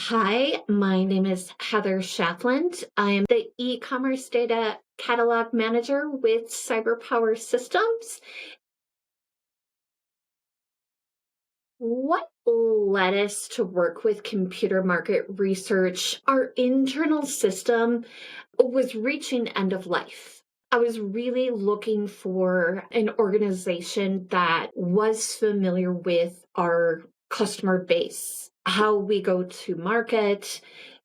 Hi, my name is Heather Shafland. I am the e-commerce data catalog manager with CyberPower Systems. What led us to work with computer market research? Our internal system was reaching end of life. I was really looking for an organization that was familiar with our customer base, how we go to market.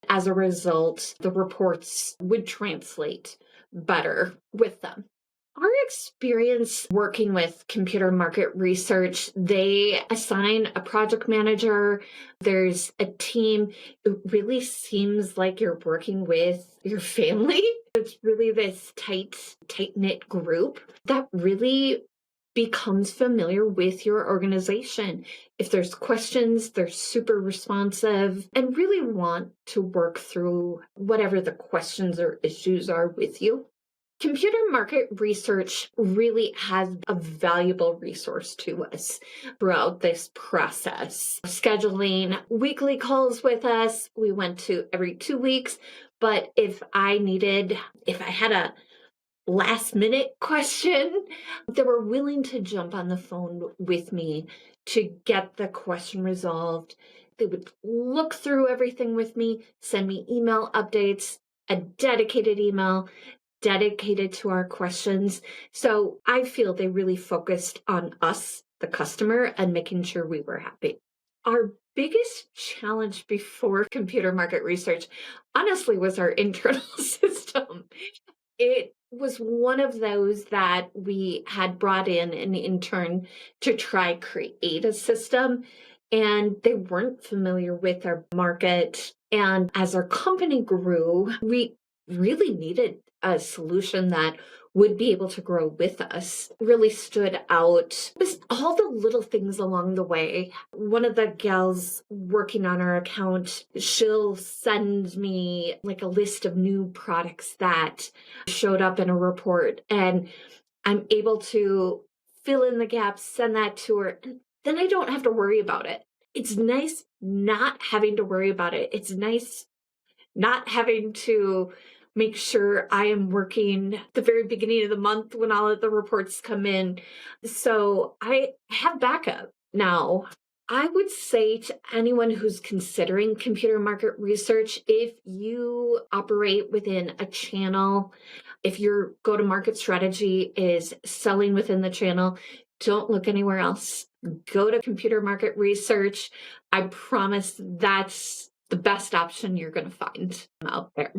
As a result, the reports would translate better with them. Our experience working with computer market research, they assign a project manager, there's a team. It really seems like you're working with your family. It's really this tight-knit group that really becomes familiar with your organization. If there's questions, they're super responsive and really want to work through whatever the questions or issues are with you. Computer market research really has a valuable resource to us throughout this process. Scheduling weekly calls with us, we went to every 2 weeks, but if I had a last minute question, they were willing to jump on the phone with me to get the question resolved. They would look through everything with me, send me email updates, a dedicated email dedicated to our questions. So I feel they really focused on us, the customer, and making sure we were happy. Our biggest challenge before computer market research, honestly, was our internal system. It was one of those that we had brought in an intern to try create a system, and they weren't familiar with our market. And as our company grew, we really needed a solution that would be able to grow with us. Really stood out was all the little things along the way. One of the gals working on our account, she'll send me like a list of new products that showed up in a report, and I'm able to fill in the gaps, send that to her, and then I don't have to worry about it. It's nice not having to worry about it. It's nice not having to make sure I am working at the very beginning of the month when all of the reports come in. So I have backup now. I would say to anyone who's considering computer market research, if you operate within a channel, if your go-to-market strategy is selling within the channel, don't look anywhere else. Go to computer market research. I promise that's the best option you're going to find out there.